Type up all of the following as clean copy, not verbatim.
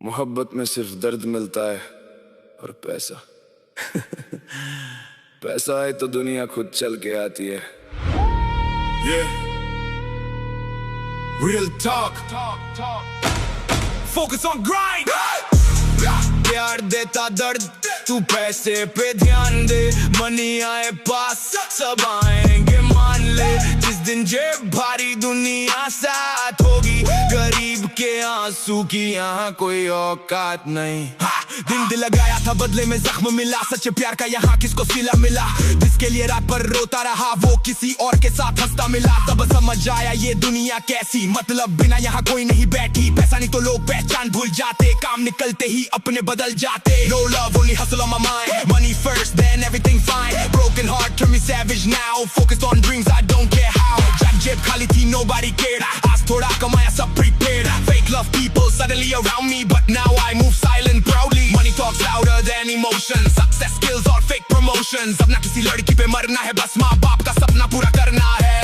मोहब्बत में सिर्फ दर्द मिलता है और पैसा पैसा आए तो दुनिया खुद चल के आती है। Real talk. Focus on grind. प्यार देता दर्द, तू पैसे पे ध्यान दे। मनी आए पास सब आएंगे मान ले। जिस दिन जेब भारी दुनिया साथ होगी, गरीब के आंसू की यहाँ कोई औकात नहीं। दिन दिल लगाया था बदले में जख्म मिला, सच्चे प्यार का यहाँ किसको सिला मिला। जिसके लिए रात पर रोता रहा वो किसी और के साथ हंसता मिला। तब समझ आया ये दुनिया कैसी, मतलब बिना यहाँ कोई नहीं बैठी। पैसा नहीं तो लोग पहचान भूल जाते, काम निकलते ही अपने बदल जाते। No love, only hustle on my mind. Money first, then everything fine. Broken heart turned me savage now. Focused on dreams, I don't care how. Jack जेब खाली थी, nobody cared. आज थोड़ा कमाया सब prepared. Fake love people suddenly around me, but now I move silent proudly. Money talks louder than emotion. Success skills or fake promotions. अब ना किसी लड़की पे मरना है, बस माँ बाप का सपना पूरा करना है।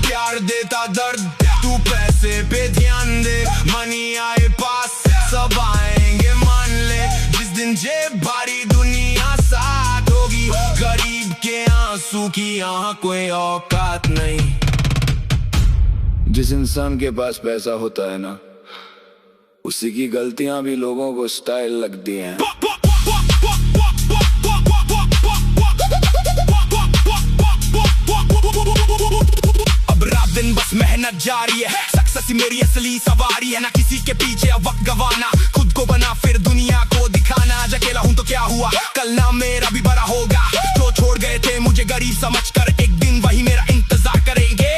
प्यार देता दर्द, तू पैसे पे ध्यान दे। मनी आए पास सब आएंगे मान ले। जिस दिन जेब भारी दुनिया साथ होगी, गरीब के आंसू की यहाँ कोई औकात नहीं। जिस इंसान के पास पैसा होता है ना, उसी की गलतियां भी लोगों को स्टाइल लगती हैं। अब रात दिन बस मेहनत जारी है, सक्सेस ही मेरी असली सवारी है। ना किसी के पीछे अब वक्त गवाना, खुद को बना फिर दुनिया को दिखाना। आज अकेला हूँ तो क्या हुआ, कल ना मेरा भी बड़ा होगा। जो छोड़ गए थे मुझे गरीब समझकर, एक दिन वही मेरा इंतजार करेंगे।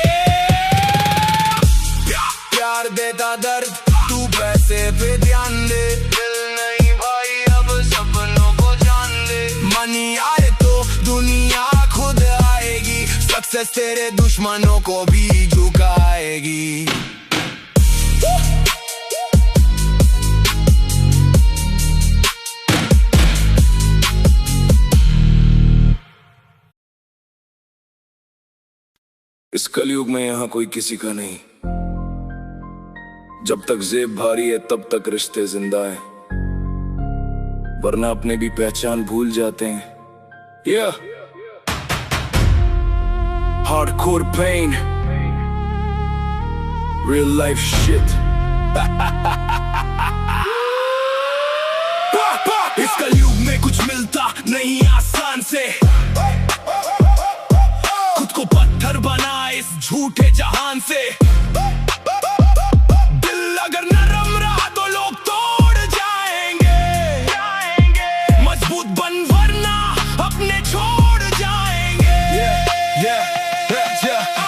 प्यार देता दर्द, तू पैसे पे ध्यान दे। दिल नहीं भाई अब सपनों को जान दे। मनी आए तो दुनिया खुद आएगी, सक्सेस तेरे दुश्मनों को भी झुकाएगी। इस कलयुग में यहाँ कोई किसी का नहीं। जब तक जेब भारी है तब तक रिश्ते जिंदा हैं, वरना अपने भी पहचान भूल जाते हैं। Hardcore pain, real life shit. इस कलयुग में कुछ मिलता नहीं आसान से, खुद को पत्थर बना इस झूठे जहान से। दिल अगर नरम रहा तो लोग तोड़ जाएंगे, मजबूत बन वरना अपने छोड़ जाएंगे।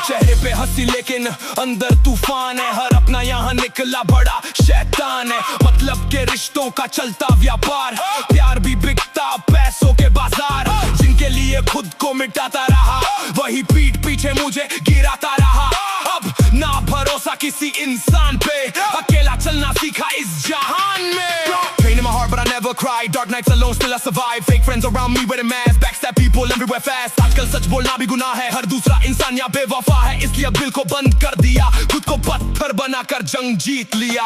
चेहरे पे हंसी लेकिन अंदर तूफान है। हर अपना यहाँ निकला बड़ा शैतान है। मतलब के रिश्तों का चलता व्यापार, प्यार भी बिकता पैसों के बाजार। जिनके लिए खुद को मिटाता रहा, वही पीठ पीछे मुझे गिराता रहा। अब ना भरोसा किसी इंसान पे, अकेला चलना सीखा इस जहान में। Pain in my heart but I never cry. Dark nights alone still I survive. Fake friends around me with a mask. Backstab people everywhere fast. आजकल सच बोलना भी गुनाह है, हर दूसरा इंसान यहाँ बेवफा है। इसलिए अब दिल को बंद कर दिया, खुद को पत्थर बनाकर जंग जीत लिया।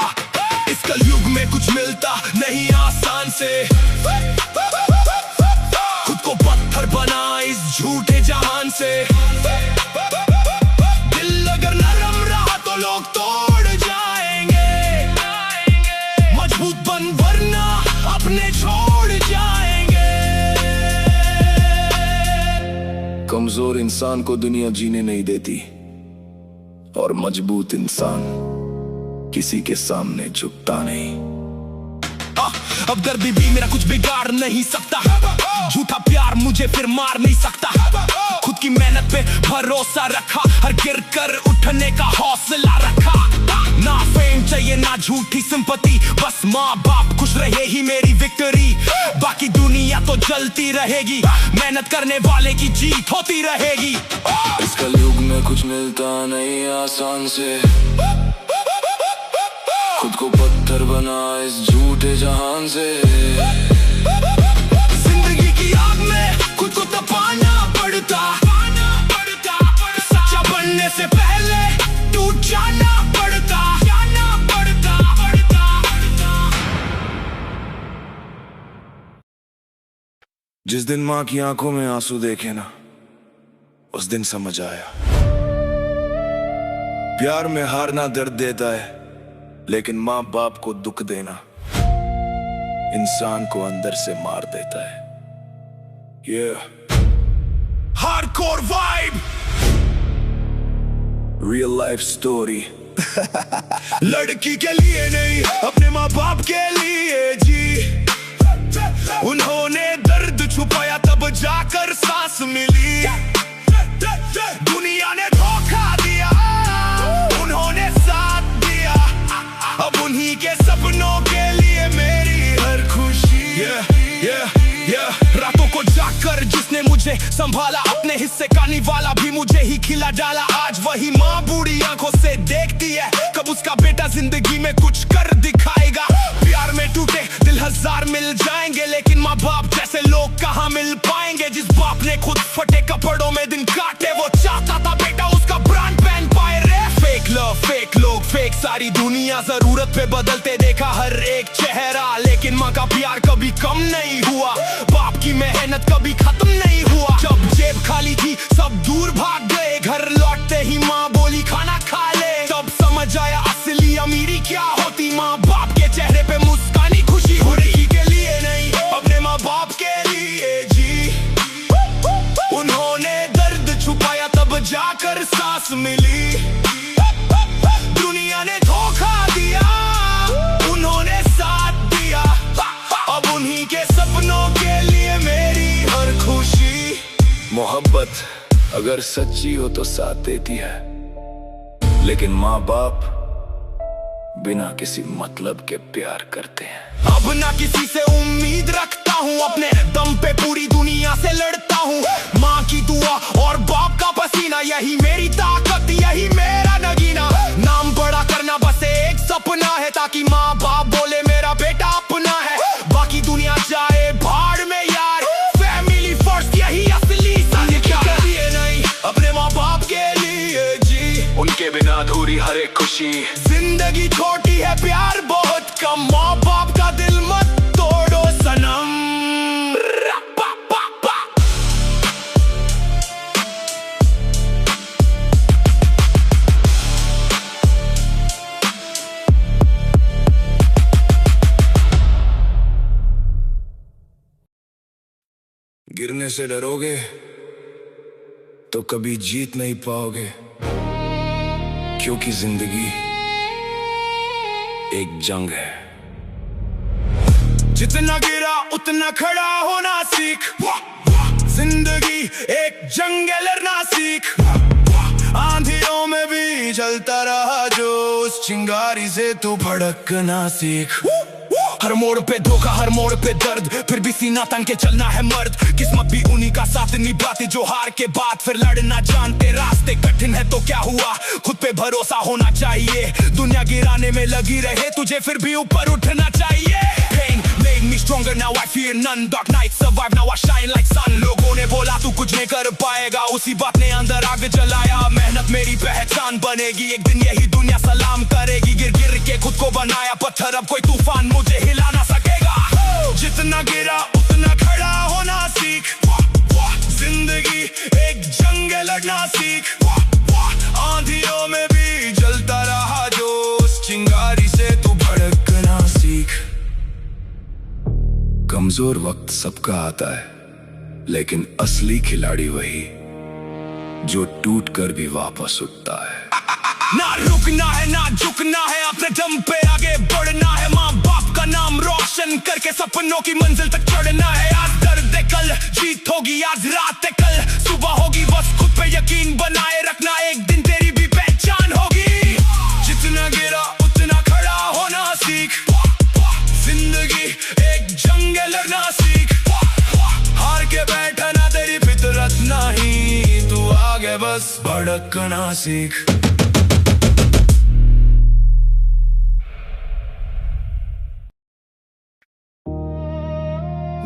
इस कलयुग में कुछ मिलता नहीं आसान से, खुद को पत्थर बना इस झूठे जहान से। दिल अगर नरम रहा तो लोग तोड़ जाएंगे, मजबूत बन वरना अपने छोड़ जाएंगे। कमजोर इंसान को दुनिया जीने नहीं देती, और मजबूत इंसान किसी के सामने झुकता नहीं। अब दर्द भी मेरा कुछ बिगाड़ नहीं सकता, झूठा प्यार मुझे फिर मार नहीं सकता। खुद की मेहनत पे भरोसा रखा, हर गिर कर उठने का हौसला रखा। ना फेम चाहिए ना झूठी सिंपैथी, बस माँ बाप खुश रहे ही मेरी विक्ट्री। बाकी दुनिया तो जलती रहेगी, मेहनत करने वाले की जीत होती रहेगी। इस कलयुग में कुछ मिलता नहीं आसान से, खुद को पत्थर बना इस झूठे जहान से। जिंदगी की आग में खुद को तपाना पड़ता, सच्चा बनने से पहले टूट जाना पड़ता। जिस दिन माँ की आंखों में आंसू देखे ना, उस दिन समझ आया प्यार में हारना दर्द देता है, लेकिन माँ बाप को दुख देना इंसान को अंदर से मार देता है। Hardcore vibe, real life story. लड़की के लिए नहीं, अपने माँ बाप के लिए जी। उन्होंने दर्द छुपाया तब जाकर सांस मिली। दुनिया ने धोखा दिया, उन्होंने साथ दिया। अब उन्हीं के सपनों के लिए मेरी हर खुशी। रातों को जाकर जिसने मुझे संभाला, अपने हिस्से का निवाला भी मुझे ही खिला डाला। आज वही माँ बूढ़ी आंखों से देखती है, कब उसका बेटा जिंदगी में कुछ कर दिखाएगा। प्यार में टूटे दिल हजार मिल जाएंगे, लेकिन माँ बाप जैसे लोग कहाँ मिल पाएंगे। जिस बाप ने खुद फटे कपड़ों में दिन काटे, वो चाहता था बेटा उसका ब्रांड पहन पाए रे। फेक लव, फेक लोग, फेक सारी दुनिया, जरूरत पे बदलते देखा हर एक चेहरा। लेकिन माँ का प्यार कभी कम नहीं हुआ, बाप की मेहनत कभी खत्म नहीं हुआ। जब जेब खाली थी सब दूर भाग गए, घर लौटते ही माँ बोली खाना खा ले। तब समझ आया असली अमीरी क्या होती, माँ बाप के चेहरे पे मुस्कानी खुशी होती। के लिए नहीं, अपने माँ बाप के लिए जी। उन्होंने दर्द छुपाया तब जाकर सांस मिली। दुनिया ने धोखा दिया, उन्होंने साथ दिया। अब उन्हीं के सपनों के लिए मेरी हर खुशी। मोहब्बत अगर सच्ची हो तो साथ देती है, लेकिन माँ बाप बिना किसी मतलब के प्यार करते हैं। अब ना किसी से उम्मीद रखता हूँ, अपने दम पे पूरी दुनिया से लड़ता हूँ। माँ की दुआ और बाप का पसीना, यही मेरी ताकत, यही मेरा नगीना। नाम बड़ा करना बस एक सपना है, ताकि माँ बाप बोले मेरा बेटा अपना है। बाकी दुनिया जाए भाड़ में यार, फैमिली फर्स्ट यही असली संस्कार। के लिए नहीं, अपने माँ बाप के लिए जी। उनके बिना अधूरी हर एक खुशी। जिंदगी छोटी है, प्यार बहुत कम, माँ बाप का दिल मत तोड़ो सनम। गिरने से डरोगे तो कभी जीत नहीं पाओगे, क्योंकि जिंदगी एक जंग है। जितना गिरा उतना खड़ा होना सीख। जिंदगी एक जंग है, लड़ना सीख। आंधियों में भी जलता रहा जो, उस चिंगारी से तू भड़कना सीख। हर मोड़ पे धोखा, हर मोड़ पे दर्द, फिर भी सीना तान के चलना है मर्द। किस्मत भी उन्हीं का साथ निभाती जो हार के बाद फिर लड़ना जानते। रास्ते कठिन है तो क्या हुआ, खुद पे भरोसा होना चाहिए। दुनिया गिराने में लगी रहे, तुझे फिर भी ऊपर उठना चाहिए। Pain made me stronger, now I fear none. Dark nights survive, now I shine like sun. लोगों ने बोला तू कुछ नहीं कर पाएगा, उसी बात ने अंदर आग जलाया। मेहनत मेरी पहचान बनेगी, एक दिन यही दुनिया सलाम करेगी। गिर गिर के खुद को बनाया पत्थर, अब कोई तूफान मुझे हिला ना सकेगा। जितना गिरा उतना खड़ा होना सीख। जिंदगी एक जंग है, लड़ना सीख। आंधियों में भी जलता रहा जो, उस चिंगारी से तू भड़कना सीख। कमजोर वक्त सबका आता है, लेकिन असली खिलाड़ी वही जो टूट कर भी वापस उठता है। ना रुकना है ना झुकना है, अपने दम पे आगे बढ़ना है। माँ बाप का नाम रोशन करके सपनों की मंजिल तक चढ़ना है। आज दर्द है, कल जीत होगी, आज रात है, कल सुबह होगी। बस खुद पे यकीन बनाए रखना, एक दिन तेरी भी पहचान होगी। जितना गिरा उतना खड़ा होना सीख। जिंदगी एक जंग है, लड़ना सीख। हार के बैठना तेरी फितरत नहीं, तू आगे बस भड़कना सीख।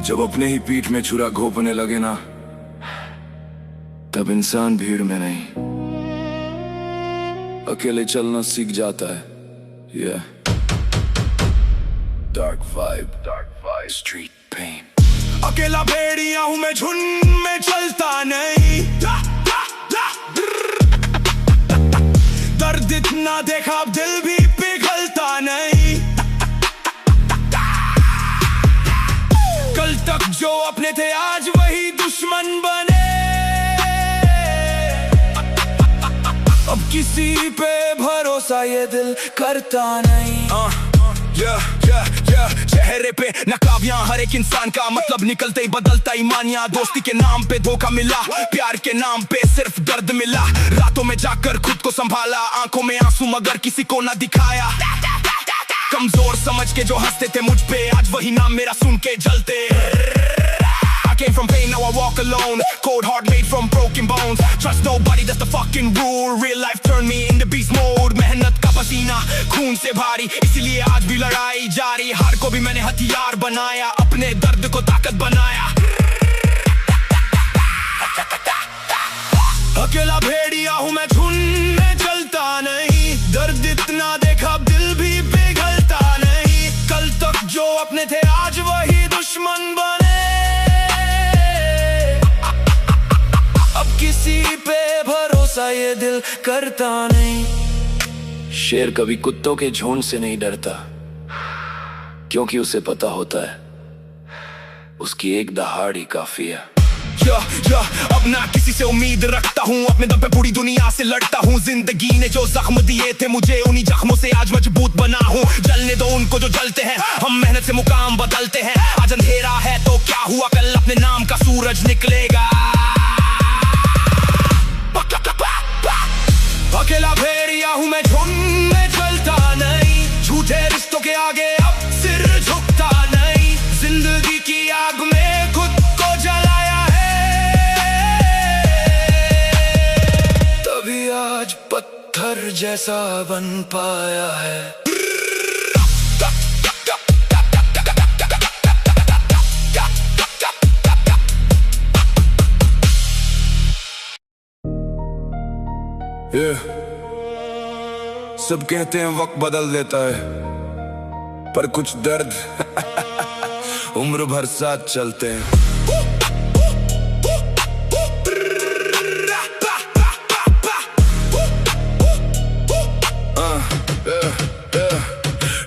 जब अपने ही पीठ में छुरा घोंपने लगे ना, तब इंसान भीड़ में नहीं अकेले चलना सीख जाता है। Dark vibe, street pain. अकेला भेड़िया हूँ मैं, झुंड में चलता नहीं। दर्द इतना देखा अब दिल भी पिघलता नहीं। कल तक जो अपने थे आज वही दुश्मन बने। अब किसी पे भरोसा ये दिल करता नहीं। चेहरे पे नकाबियां हर एक इंसान का मतलब निकलते ही बदलता ईमानिया। दोस्ती के नाम पे धोखा मिला, प्यार के नाम पे सिर्फ दर्द मिला। रातों में जाकर खुद को संभाला, आंखों में आंसू मगर किसी को ना दिखाया। कमजोर समझ के जो हंसते थे मुझ पे, आज वही नाम मेरा सुन के जलते। I came from pain, now I walk alone. Cold heart made from broken bones. Trust nobody, that's the fucking rule. Real life turned me into beast mode. मेहनत का पसीना खून से भारी, इसीलिए आज भी लड़ाई जारी। हार को भी मैंने हथियार बनाया, अपने दर्द को ताकत बनाया। अकेला भेड़िया हूँ मैं, झुंड में चलता नहीं। दर्द इतना देखा अब दिल भी पिघलता नहीं। कल तक जो अपने थे आज वही दुश्मन बने। अब किसी पे भरोसा ये दिल करता नहीं। शेर कभी कुत्तों के झुंड से नहीं डरता, क्योंकि उसे पता होता है उसकी एक दहाड़ ही काफी है। अब ना किसी से उम्मीद रखता हूँ, अपने दम पे पूरी दुनिया से लड़ता हूँ। जिंदगी ने जो जख्म दिए थे मुझे, उन्हीं जख्मों से आज मजबूत बना हूँ। जलने दो उनको जो जलते हैं, हम मेहनत से मुकाम बदलते हैं। आज अंधेरा है तो क्या हुआ, कल अपने नाम का सूरज निकलेगा। अकेला भेड़िया हूँ मैं, झुंड में चलता नहीं। झूठे रिश्तों के आगे अब सिर झुकता नहीं। जिंदगी की आग में खुद को जलाया है, तभी आज पत्थर जैसा बन पाया है। सब कहते हैं वक्त बदल देता है, पर कुछ दर्द उम्र भर साथ चलते हैं।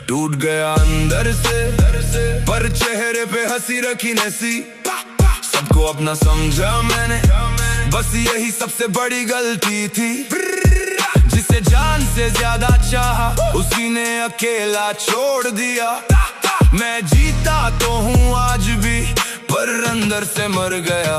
टूट गया अंदर से, पर चेहरे पे हंसी रखी नसी। सबको अपना समझा मैंने, बस यही सबसे बड़ी गलती थी। जिसे जान से ज्यादा चाहा, उसी ने अकेला छोड़ दिया। मैं जीता तो हूँ आज भी, पर अंदर से मर गया।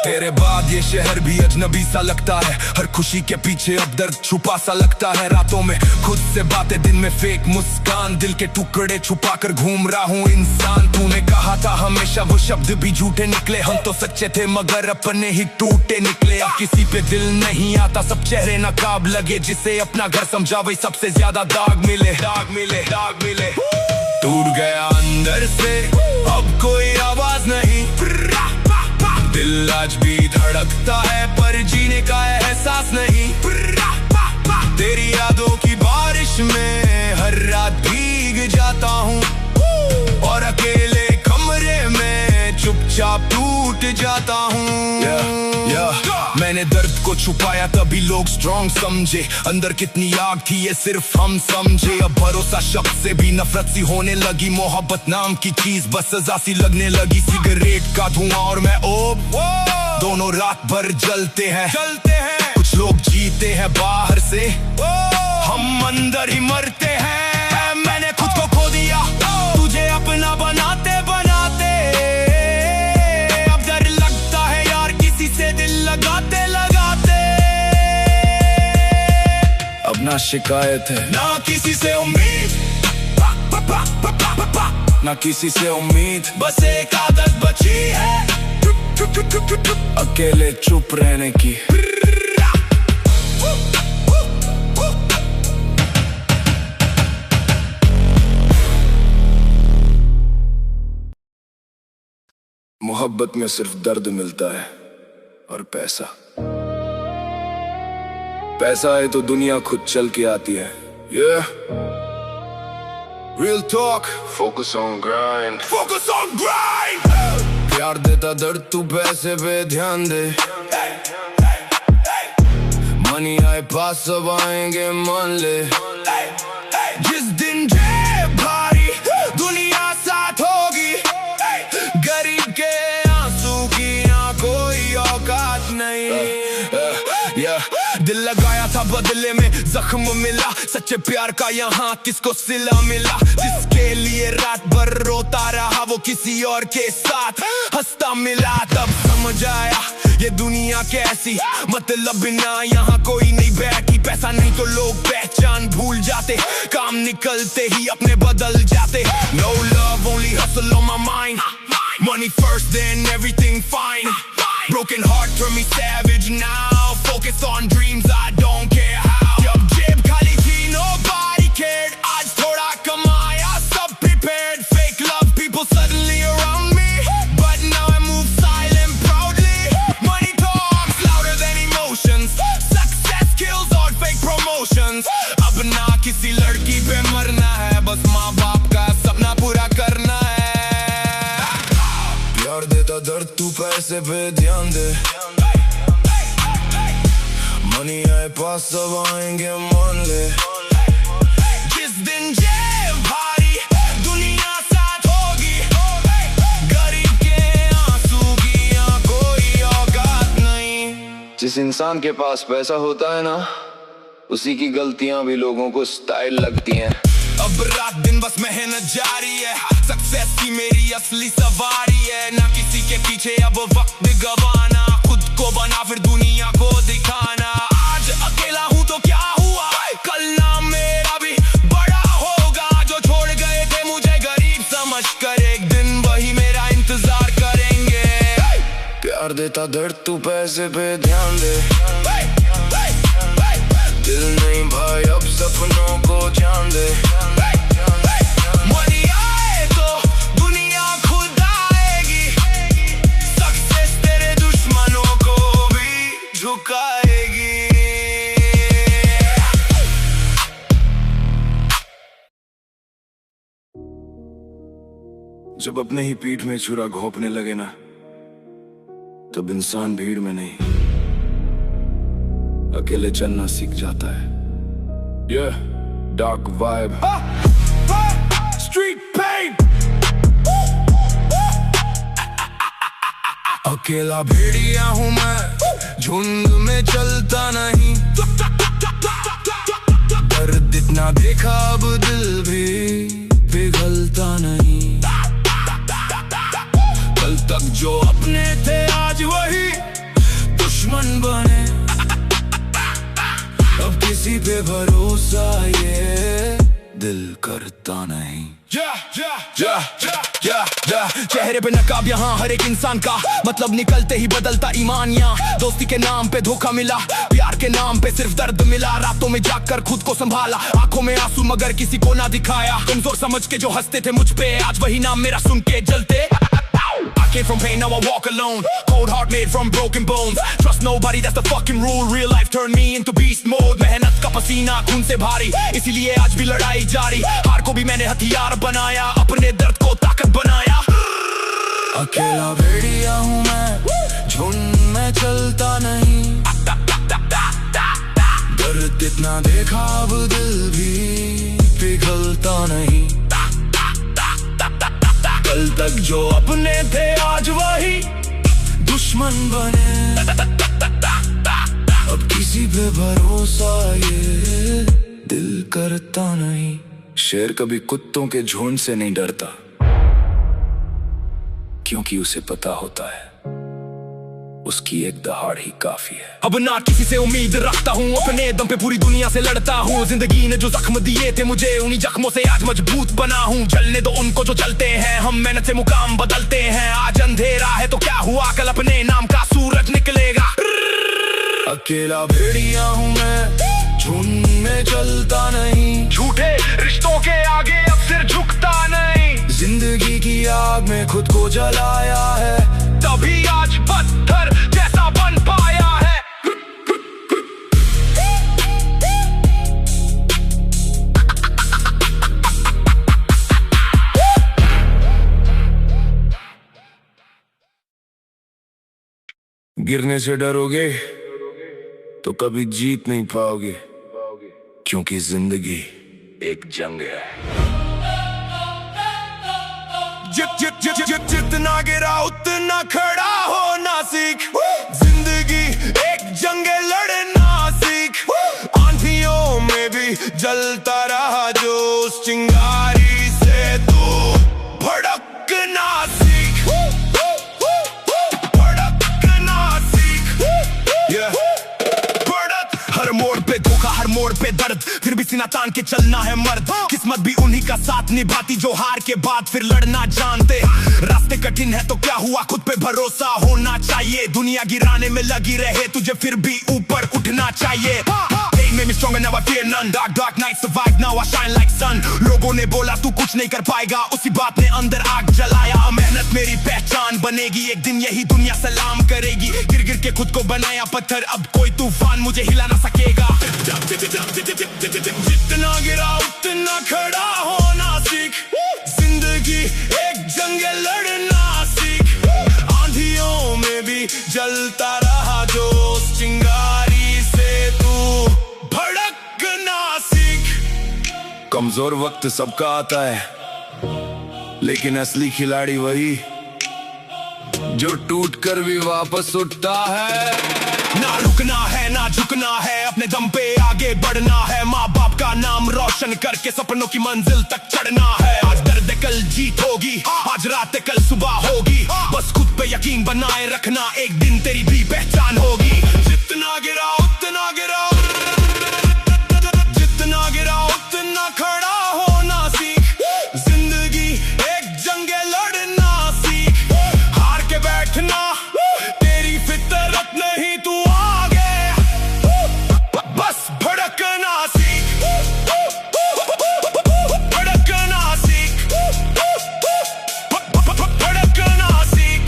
तेरे बाद ये शहर भी अजनबी सा लगता है। हर खुशी के पीछे अब दर्द छुपा सा लगता है। रातों में खुद से बातें, दिन में फेक मुस्कान। दिल के टुकड़े छुपा कर घूम रहा हूँ इंसान। तूने कहा था हमेशा, वो शब्द भी झूठे निकले। हम तो सच्चे थे मगर अपने ही टूटे निकले। अब किसी पे दिल नहीं आता, सब चेहरे नकाब लगे। जिसे अपना घर समझा वही सबसे ज्यादा दाग मिले। टूट गया अंदर से, अब कोई आवाज नहीं। दिल आज भी धड़कता है, पर जीने का एहसास नहीं। तेरी यादों की बारिश में हर रात भीग जाता हूँ, और अकेले कमरे में चुपचाप टूट जाता हूँ। मैंने दर्द को छुपाया तभी लोग स्ट्रॉन्ग समझे। अंदर कितनी आग थी ये सिर्फ हम समझे। अब भरोसा शब्द से भी नफरत सी होने लगी। मोहब्बत नाम की चीज बस सजा सी लगने लगी। सिगरेट का धुआं और मैं ओब, दोनों रात भर जलते हैं। कुछ लोग जीते हैं बाहर से, हम अंदर ही मरते हैं। मैंने खुद को खो दिया, तुझे अपना बनाते बनाते। अब डर लगता है यार किसी से दिल लगाते। अब ना शिकायत है, ना किसी से उम्मीद, ना किसी से उम्मीद। बस एक आदत बची है, अकेले चुप रहने की। मोहब्बत में सिर्फ दर्द मिलता है और पैसा। पैसा है तो दुनिया खुद चल के आती है। Real talk. Focus on grind. प्यार देता दर्द तू पैसे पे ध्यान दे मनी आए पास सब आएंगे मान ले जिस दिन जेब भारी दुनिया साथ होगी गरीब के आंसू की यहाँ कोई औकात नहीं दिल लगाया था बदले में जख्म मिला सच्चे प्यार का यहाँ किसको सिला मिला जिसके लिए रात भर रोता रहा वो किसी और के साथ हंसता मिला तब समझ आया ये दुनिया कैसी मतलब बिना यहाँ कोई नहीं बैठी पैसा नहीं तो लोग पहचान भूल जाते काम निकलते ही अपने बदल जाते No love only hustle on my mind Money first then everything fine Broken heart turn me savage now Focus on dreams I don't care how जब जेब खाली थी nobody cared आज थोड़ा कमाया सब prepared Fake love people suddenly around me But now I move silent proudly Money talks louder than emotions Success kills all fake promotions अब ना किसी लड़की पे मरना है बस माँ बाप का सपना पूरा करना है प्यार देता दर्द तू पैसे पे ध्यान दे मनी आए पास सब आएंगे मान ले जिस दिन जेब भारी दुनिया साथ होगी गरीब के आंसू की यहाँ कोई औकात नहीं जिस इंसान के पास पैसा होता है ना उसी की गलतियां भी लोगों को स्टाइल लगती हैं अब रात दिन बस मेहनत जारी है सक्सेस की मेरी असली सवारी है ना किसी के पीछे अब वक्त गवाना खुद को बना फिर दुनिया को दिखाना आज अकेला हूँ तो क्या हुआ कल नाम मेरा भी बड़ा होगा जो छोड़ गए थे मुझे गरीब समझ कर एक दिन वही मेरा इंतजार करेंगे प्यार देता दर्द तू पैसे पे ध्यान दे दिल नहीं भाई अब सपनों को जान दे मनी आए तो दुनिया खुद आएगी सक्सेस तेरे दुश्मनों को भी झुकाएगी जब अपने ही पीठ में छुरा घोंपने लगे ना तब इंसान भीड़ में नहीं अकेले चलना सीख जाता है Yeah, dark vibe Street pain अकेला भेड़िया हूँ मैं झुंड में चलता नहीं दर्द इतना देखा अब दिल भी पिघलता नहीं कल तक जो अपने थे आज वही दुश्मन बने अब किसी पे भरोसा ये दिल करता नहीं चेहरे पे नकाब यहाँ हर एक इंसान का मतलब निकलते ही बदलता ईमान यहाँ दोस्ती के नाम पे धोखा मिला प्यार के नाम पे सिर्फ दर्द मिला रातों में जागकर खुद को संभाला आंखों में आंसू मगर किसी को ना दिखाया कमजोर समझ के जो हंसते थे मुझ पे आज वही नाम मेरा सुन के जलते I came from pain, now I walk alone Cold heart made from broken bones Trust nobody, that's the fucking rule Real life turned me into beast mode मेहनत का पसीना खून से भारी इसीलिए आज भी लड़ाई जारी हार को भी मैंने हथियार बनाया अपने दर्द को ताकत बनाया अकेला भेड़िया हूँ मैं झुंड में चलता नहीं दर्द इतना देखा अब दिल भी पिघलता नहीं कल तक जो अपने थे आज वही दुश्मन बने अब किसी पे भरोसा ये दिल करता नहीं शेर कभी कुत्तों के झुंड से नहीं डरता क्योंकि उसे पता होता है उसकी एक दहाड़ ही काफी है अब ना किसी से उम्मीद रखता हूँ अपने दम पे पूरी दुनिया से लड़ता हूँ जिंदगी ने जो जख्म दिए थे मुझे उन्हीं जख्मों से आज मजबूत बना हूँ जलने दो उनको जो जलते हैं हम मेहनत से मुकाम बदलते हैं आज अंधेरा है तो क्या हुआ कल अपने नाम का सूरज निकलेगा अकेला भेड़िया हूँ मैं झुंड में चलता नहीं झूठे रिश्तों के आगे अब सिर झुकता नहीं जिंदगी की आग में खुद को जलाया है तभी आज पत्थर जैसा बन पाया है गिरने से डरोगे तो कभी जीत नहीं पाओगे, क्योंकि जिंदगी एक जंग है। जितना गिरा उतना खड़ा होना सीख। जिंदगी एक जंग है, लड़ना सीख। आंधियों में भी जलता रहा जो उस चिंगारी से तू भड़कना सीख। भड़कना सीख। हर मोड़ पे धोखा, हर मोड़ पे दर्द, फिर भी सीना तान के चलना है मर्द। किस्मत भी उन्हीं का साथ निभाती जो हार के बाद फिर लड़ना जानते। रास्ते कठिन है तो क्या हुआ, खुद पे भरोसा होना चाहिए। दुनिया गिराने में लगी रहे तुझे फिर भी ऊपर उठना चाहिए। They made me stronger, now I fear none. Dark, dark nights survive, now I shine like sun. लोगों ने बोला तू कुछ नहीं कर पाएगा, उसी बात ने अंदर आग जलाया। मेहनत मेरी पहचान बनेगी, एक दिन यही दुनिया सलाम करेगी। गिर गिर के खुद को बनाया पत्थर, अब कोई तूफान मुझे हिला ना सकेगा। जितना गिरा उतना खड़ा होना सीख। जिंदगी एक जंग है, लड़ना सीख। आंधियों में भी जलता रहा जो उस चिंगारी से तू भड़कना सीख। कमजोर वक्त सबका आता है, लेकिन असली खिलाड़ी वही जो टूटकर भी वापस उठता है। ना रुकना है ना झुकना है, अपने दम पे आगे बढ़ना है। माँ बाप का नाम रोशन करके सपनों की मंजिल तक चढ़ना है। आज दर्द कल जीत होगी, आज रात कल सुबह होगी। बस खुद पे यकीन बनाए रखना, एक दिन तेरी भी पहचान होगी। जितना गिरा उतना गिरा, जितना गिरा उतना खड़ा होना सीख। जिंदगी एक जंग है, लड़ना सीख। हार के बैठना तेरी फितरत नहीं, तू आगे बस भड़कना सीख। भड़कना सीख। भड़कना सीख।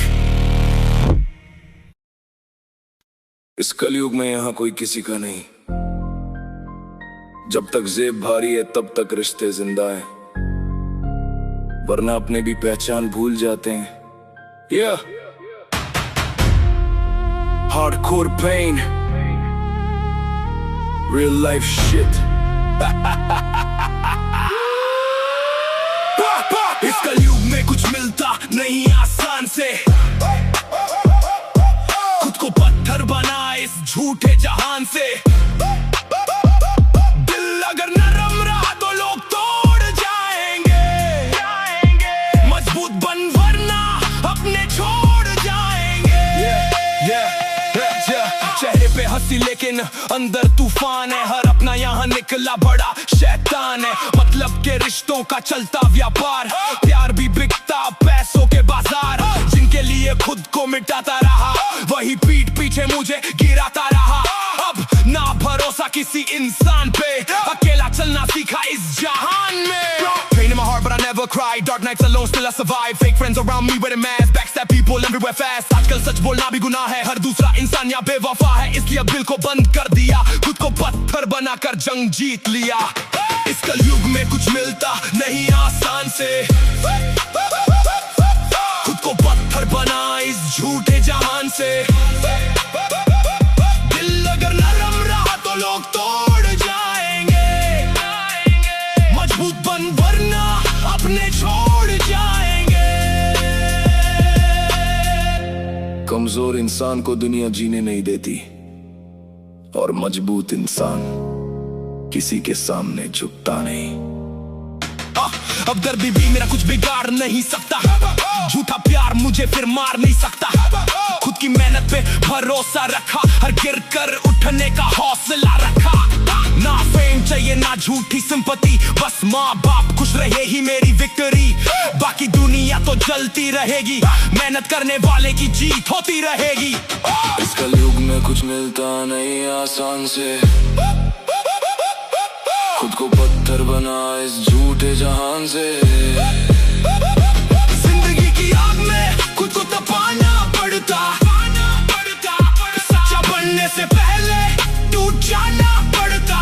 इस कलयुग में यहाँ कोई किसी का नहीं। जब तक जेब भारी है तब तक रिश्ते जिंदा हैं, वरना अपने भी पहचान भूल जाते हैं। Hardcore pain, real life shit. इस कलयुग में कुछ मिलता नहीं आसान से, खुद को पत्थर बना इस झूठे जहान से। दिल अगर नरम रहा तो लोग तोड़ जाएंगे। मजबूत बन वरना अपने छोड़ जाएंगे। चेहरे पे हंसी लेकिन अंदर तूफान है। हर अपना यहाँ निकला बड़ा शैतान है। मतलब के रिश्तों का चलता व्यापार, प्यार भी बिकता पैसों के बाजार। जिनके लिए खुद को मिटाता रहा, वही पीठ पीछे मुझे गिराता रहा। अब ना भरोसा किसी इंसान पे, अकेला चलना सीखा इस जहान में। Pain in my heart but I never cry, dark nights alone still I survive. Fake friends around me with a mask, backstab people everywhere fast. आजकल सच बोलना भी गुनाह है, हर दूसरा इंसान यहाँ बेवफा है। इसलिए अब दिल को बंद कर दिया, खुद को पत्थर बनाकर जंग जीत लिया। इस कलयुग में कुछ मिलता नहीं आसान से, खुद को पत्थर बना इस झूठे जहान से। दिल अगर नरम रहा तो लोग तोड़ जाएंगे। मजबूत बन वरना अपने छोड़ जाएंगे। कमजोर इंसान को दुनिया जीने नहीं देती, और मजबूत इंसान किसी के सामने झुकता नहीं। अब दर्द भी मेरा कुछ बिगाड़ नहीं सकता, झूठा प्यार मुझे फिर मार नहीं सकता। खुद की मेहनत पे भरोसा रखा, हर गिर कर उठने का हौसला रखा। ना फेम चाहिए ना झूठी सिंपैथी, बस माँ बाप खुश रहे ही मेरी विक्ट्री। बाकी दुनिया तो जलती रहेगी, मेहनत करने वाले की जीत होती रहेगी। इस कलयुग में कुछ मिलता नहीं आसान से, खुद को पत्थर बना इस झूठे जहान से। जिंदगी की आग में खुद को तपाना पड़ता, सच्चा बनने से पहले टूट जाना पड़ता।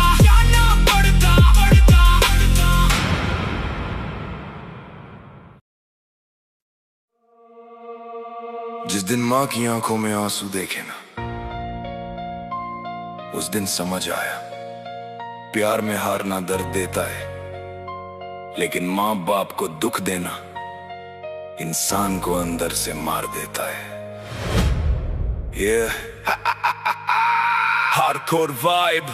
जिस दिन माँ की आंखों में आंसू देखे ना, उस दिन समझ आया, प्यार में हारना दर्द देता है, लेकिन माँ बाप को दुख देना इंसान को अंदर से मार देता है। Hardcore vibe,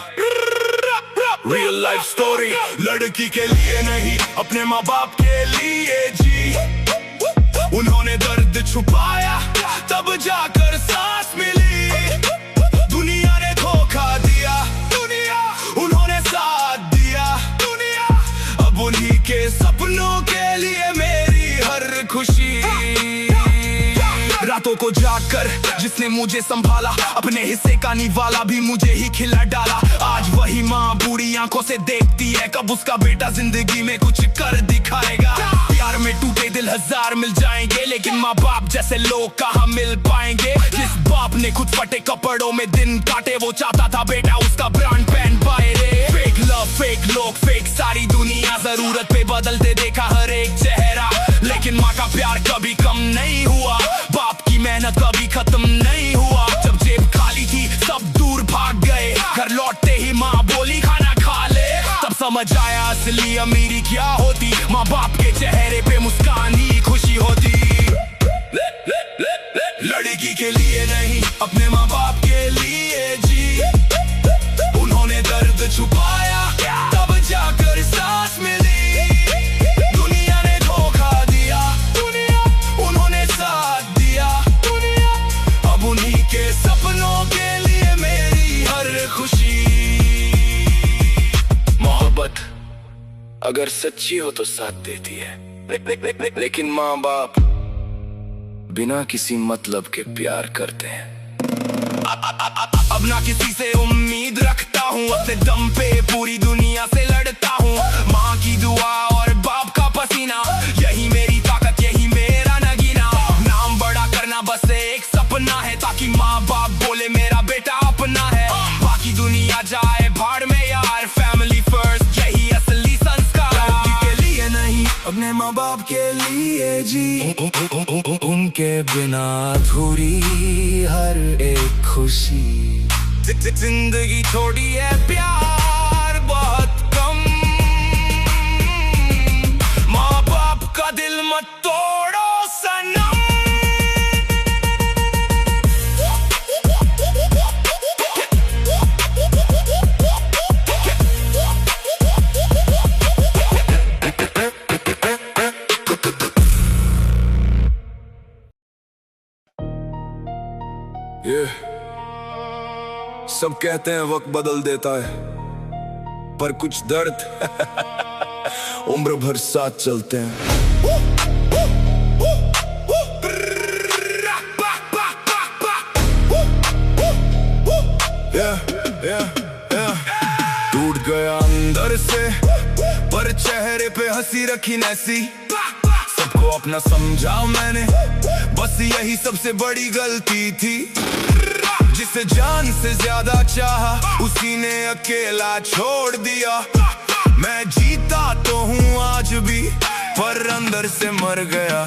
real life story. लड़की के लिए नहीं, अपने माँ बाप के लिए जी। उन्होंने दर्द छुपाया, तब जाकर सांस मिली। दुनिया ने धोखा दिया, दुनिया उन्होंने साथ दिया, दुनिया अब उन्हीं के सपनों के लिए मेरी हर खुशी। रातों को जागकर जिसने मुझे संभाला, अपने हिस्से का निवाला भी मुझे ही खिला डाला। आज वही माँ बूढ़ी आंखों से देखती है, कब उसका बेटा जिंदगी में कुछ कर दिखाएगा। प्यार में टूटे दिल हजार मिल जाएंगे, लेकिन माँ बाप जैसे लोग कहाँ मिल पाएंगे। जिस बाप ने खुद फटे कपड़ों में दिन काटे, वो चाहता था बेटा उसका ब्रांड पहन पाए रे। फेक लव, फेक लोग, फेक सारी दुनिया, जरूरत पे बदलते देखा हर एक चेहरा। लेकिन माँ का प्यार कभी कम नहीं हुआ, बाप की मेहनत कभी खत्म नहीं हुआ। जब जेब खाली थी सब दूर भाग गए, घर लौटते ही माँ बोली खाना खा ले। तब समझ आया असली अमीरी क्या होती, माँ बाप के चेहरे पे मुस्कान ही खुशी होती। लड़की के लिए नहीं, अपने माँ बाप के लिए जी। उन्होंने दर्द छुपाया, तब जाकर सांस मिली। दुनिया ने धोखा दिया, दुनिया उन्होंने साथ दिया, दुनिया अब उन्हीं के सपनों के लिए मेरी हर खुशी। मोहब्बत अगर सच्ची हो तो साथ देती है, लेकिन माँ बाप बिना किसी मतलब के प्यार करते हैं। अब ना किसी से उम्मीद रखता हूँ, अपने दम पे पूरी दुनिया से लड़ता हूँ। माँ की दुआ और बाप का पसीना, यही मेरी ताकत, यही मेरा नगीना। नाम बड़ा करना बस एक सपना है, ताकि माँ बाप बोले मेरा बेटा अपना है। बाकी दुनिया जाए भाड़ में यार, फैमिली फर्स्ट यही असली संस्कार। के लिए नहीं, अपने माँ बाप के लिए जी। उनके बिना अधूरी हर एक खुशी। जिंदगी छोड़ी है, प्यार बहुत कम। माँ बाप का दिल मत तोड़ो सनम। सब कहते हैं वक्त बदल देता है, पर कुछ दर्द उम्र भर साथ चलते हैं। टूट गया अंदर से, पर चेहरे पे हंसी रखी नैसी। सबको अपना समझा मैंने, बस यही सबसे बड़ी गलती थी। जिसे जान से ज्यादा चाहा, उसी ने अकेला छोड़ दिया। मैं जीता तो हूँ आज भी, पर अंदर से मर गया।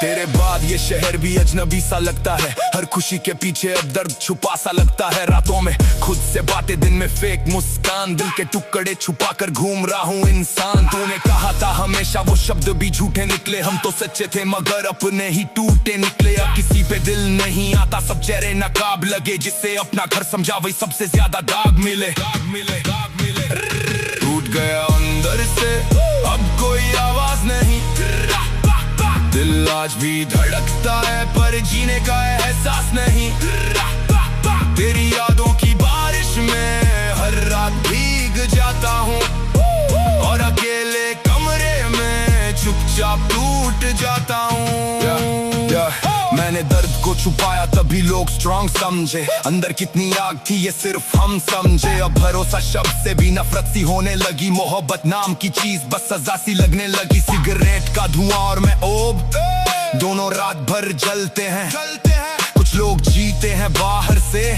तेरे बाद ये शहर भी अजनबी सा लगता है, हर खुशी के पीछे अब दर्द छुपा सा लगता है। रातों में खुद से बातें, दिन में फेक मुस्कान, दिल के टुकड़े छुपा कर घूम रहा हूँ इंसान। तूने कहा था हमेशा, वो शब्द भी झूठे निकले। हम तो सच्चे थे मगर अपने ही टूटे निकले। अब किसी पे दिल नहीं आता, सब चेहरे नकाब लगे। जिससे अपना घर समझा वही सबसे ज्यादा दाग मिले। टूट गया अंदर से, अब कोई आवाज नहीं। दिल आज भी धड़कता है, पर जीने का एहसास नहीं। तेरी यादों की बारिश में हर रात भीग जाता हूँ, और अकेले कमरे में चुपचाप टूट जाता हूँ। मैंने दर्द को छुपाया तभी लोग स्ट्रॉन्ग समझे, अंदर कितनी आग थी ये सिर्फ हम समझे। अब भरोसा शब्द से भी नफरत सी होने लगी, मोहब्बत नाम की चीज बस सजा सी लगने लगी। सिगरेट का धुआं और मैं ओब, दोनों रात भर जलते हैं। कुछ लोग जीते हैं बाहर से,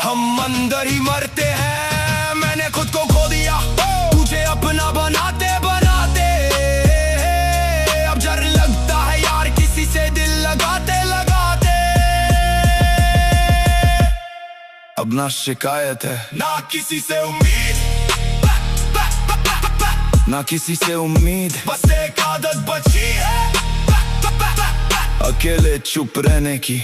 हम अंदर ही मरते हैं। मैंने खुद को खो दिया, तुझे अपना बनाते बनाते। अब डर लगता है यार किसी से दिल लगाते लगाते। अब अब ना शिकायत है ना किसी से उम्मीद, ना किसी से उम्मीद, बस एक आदत बची है अकेले चुप रहने की।